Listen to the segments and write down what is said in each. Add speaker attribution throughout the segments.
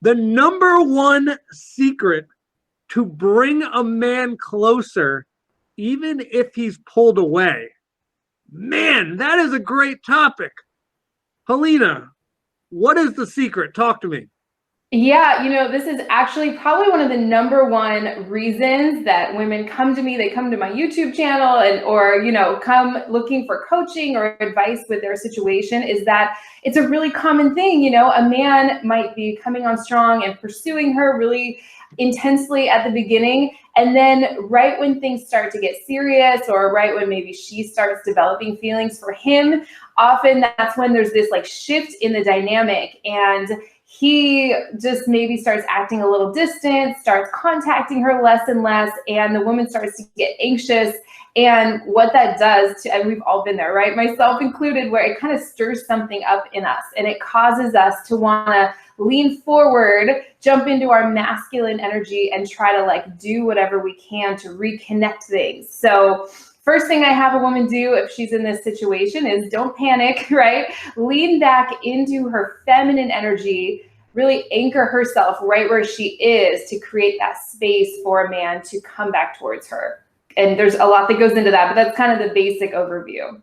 Speaker 1: The number one secret to bring a man closer, even if he's pulled away. Man, that is a great topic. Helena, what is the secret? Talk to me.
Speaker 2: Yeah, this is actually probably one of the number one reasons that women come to me. They come to my YouTube channel or come looking for coaching or advice with their situation, is that it's a really common thing. A man might be coming on strong and pursuing her really intensely at the beginning. And then right when things start to get serious, or right when maybe she starts developing feelings for him, often that's when there's this like shift in the dynamic, and he just maybe starts acting a little distant, starts contacting her less and less, and the woman starts to get anxious. And what that does and we've all been there, right? Myself included, where it kind of stirs something up in us, and it causes us to want to lean forward, jump into our masculine energy, and try to like do whatever we can to reconnect things. So first thing I have a woman do if she's in this situation is don't panic, right? Lean back into her feminine energy, really anchor herself right where she is to create that space for a man to come back towards her. And there's a lot that goes into that, but that's kind of the basic overview.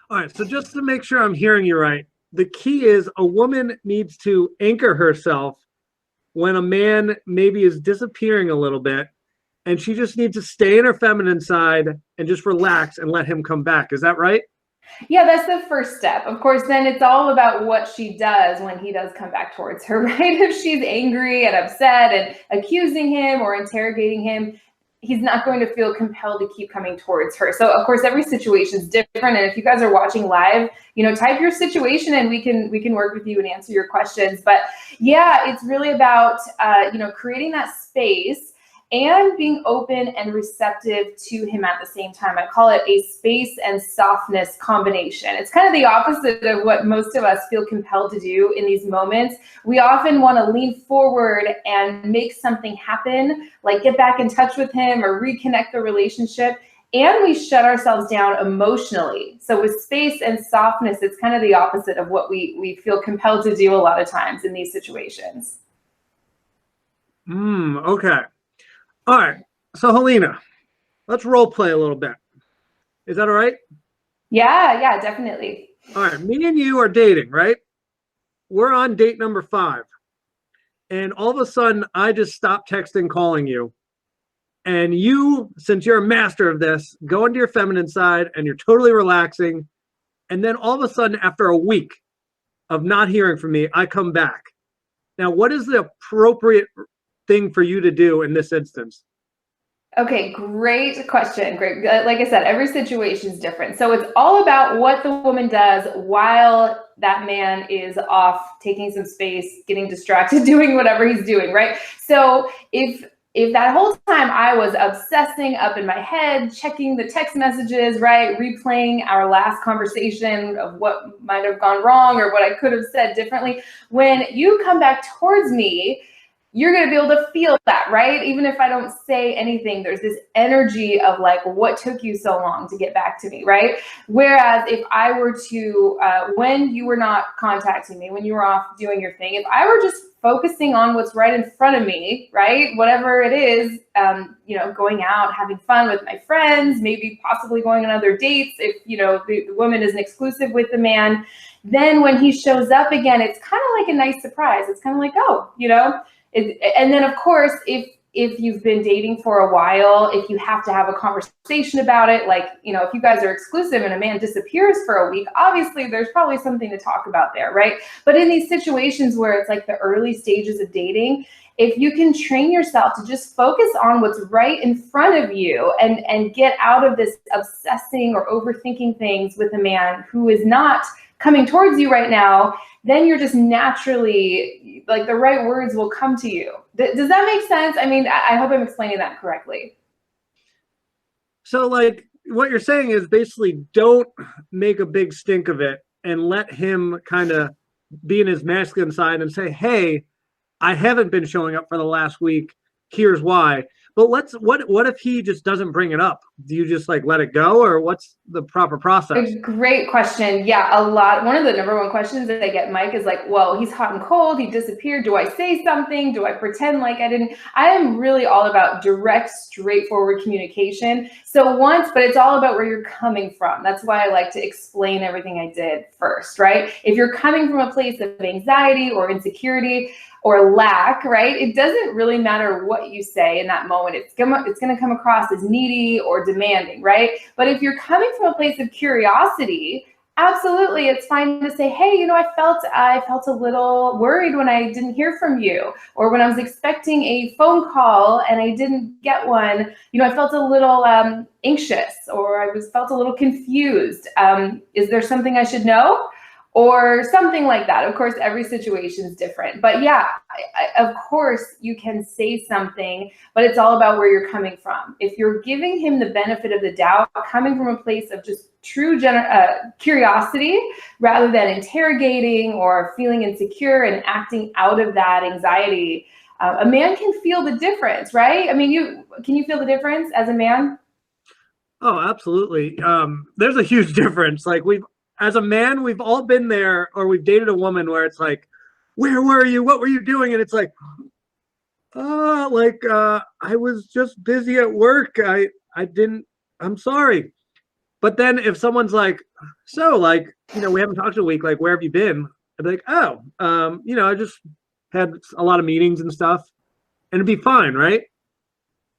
Speaker 1: All right, so just to make sure I'm hearing you right, the key is a woman needs to anchor herself when a man maybe is disappearing a little bit, and she just needs to stay in her feminine side and just relax and let him come back. Is that right?
Speaker 2: Yeah, that's the first step. Of course, then it's all about what she does when he does come back towards her, right? If she's angry and upset and accusing him or interrogating him, he's not going to feel compelled to keep coming towards her. So of course, every situation is different. And if you guys are watching live, type your situation and we can work with you and answer your questions. But yeah, it's really about, creating that space and being open and receptive to him at the same time. I call it a space and softness combination. It's kind of the opposite of what most of us feel compelled to do in these moments. We often want to lean forward and make something happen, like get back in touch with him or reconnect the relationship, and we shut ourselves down emotionally. So with space and softness, it's kind of the opposite of what we feel compelled to do a lot of times in these situations.
Speaker 1: Okay. All right, so Helena, let's role play a little bit. Is that all right?
Speaker 2: Yeah, definitely.
Speaker 1: All right, me and you are dating, right? We're on date number 5. And all of a sudden, I just stopped texting, calling you. And you, since you're a master of this, go into your feminine side and you're totally relaxing. And then all of a sudden, after a week of not hearing from me, I come back. Now, what is the appropriate thing for you to do in this instance?
Speaker 2: Okay, great question. Great. Like I said, every situation is different. So it's all about what the woman does while that man is off taking some space, getting distracted, doing whatever he's doing, right? So if that whole time I was obsessing up in my head, checking the text messages, right, replaying our last conversation of what might have gone wrong or what I could have said differently, when you come back towards me, you're going to be able to feel that, right? Even if I don't say anything, there's this energy of like, what took you so long to get back to me, right? Whereas if I were to, when you were not contacting me, when you were off doing your thing, if I were just focusing on what's right in front of me, right? Whatever it is, going out, having fun with my friends, maybe possibly going on other dates, if, the woman isn't exclusive with the man, then when he shows up again, it's kind of like a nice surprise. It's kind of like, oh, and then of course, if you've been dating for a while, if you have to have a conversation about it, like, if you guys are exclusive and a man disappears for a week, obviously there's probably something to talk about there, right? But in these situations where it's like the early stages of dating, if you can train yourself to just focus on what's right in front of you and get out of this obsessing or overthinking things with a man who is not coming towards you right now, then you're just naturally, like, the right words will come to you. Does that make sense? I mean, I hope I'm explaining that correctly.
Speaker 1: So, like, what you're saying is basically don't make a big stink of it and let him kind of be in his masculine side and say, hey, I haven't been showing up for the last week. Here's why. But what if he just doesn't bring it up? do you just like let it go, or what's the proper process?
Speaker 2: A great question. Yeah, one of the number one questions that I get, Mike, is like, well, he's hot and cold, he disappeared. Do I say something? Do I pretend like I didn't? I am really all about direct, straightforward communication. But it's all about where you're coming from. That's why I like to explain everything I did first, right? If you're coming from a place of anxiety or insecurity or lack, right? It doesn't really matter what you say in that moment. It's gonna come across as needy or demanding, right? But if you're coming from a place of curiosity, absolutely, it's fine to say, hey, I felt a little worried when I didn't hear from you, or when I was expecting a phone call and I didn't get one. I felt a little anxious, or felt a little confused. Is there something I should know? Or something like that. Of course, every situation is different. But yeah, of course, you can say something, but it's all about where you're coming from. If you're giving him the benefit of the doubt, coming from a place of just true curiosity, rather than interrogating or feeling insecure and acting out of that anxiety, a man can feel the difference, right? I mean, can you feel the difference as a man?
Speaker 1: Oh, absolutely. There's a huge difference. Like as a man, we've all been there, or we've dated a woman where it's like, where were you? What were you doing? And it's like, I was just busy at work. I'm sorry. But then if someone's like, so like, we haven't talked in a week, like, where have you been? I'd be like, oh, I just had a lot of meetings and stuff, and it'd be fine, right?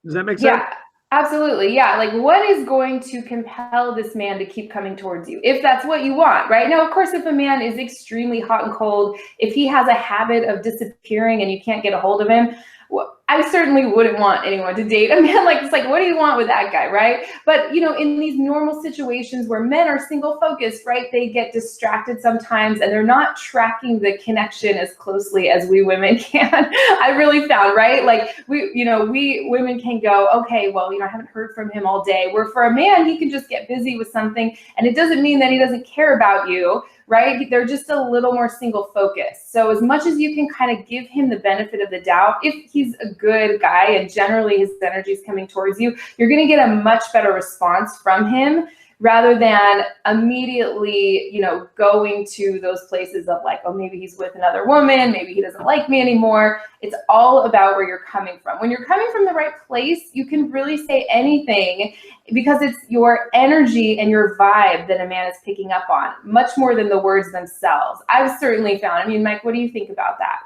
Speaker 1: Does that make sense?
Speaker 2: Yeah. Absolutely. Yeah. Like, what is going to compel this man to keep coming towards you? If that's what you want, right? Now, of course, if a man is extremely hot and cold, if he has a habit of disappearing and you can't get a hold of him, well, I certainly wouldn't want anyone to date a man like this. Like, what do you want with that guy, right? But, in these normal situations where men are single focused, right, they get distracted sometimes and they're not tracking the connection as closely as we women can. I really found, right? Like, we women can go, okay, well, I haven't heard from him all day. Where for a man, he can just get busy with something, and it doesn't mean that he doesn't care about you, right? They're just a little more single focused. So as much as you can kind of give him the benefit of the doubt, if he's a good guy and generally his energy is coming towards you, you're going to get a much better response from him, rather than immediately, going to those places of like, oh, maybe he's with another woman, maybe he doesn't like me anymore. It's all about where you're coming from. When you're coming from the right place, you can really say anything, because it's your energy and your vibe that a man is picking up on, much more than the words themselves. I've certainly found. I mean, Mike, what do you think about that?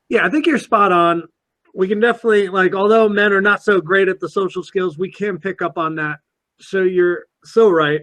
Speaker 1: Yeah, I think you're spot on. We can definitely, like, although men are not so great at the social skills, we can pick up on that. So you're so right.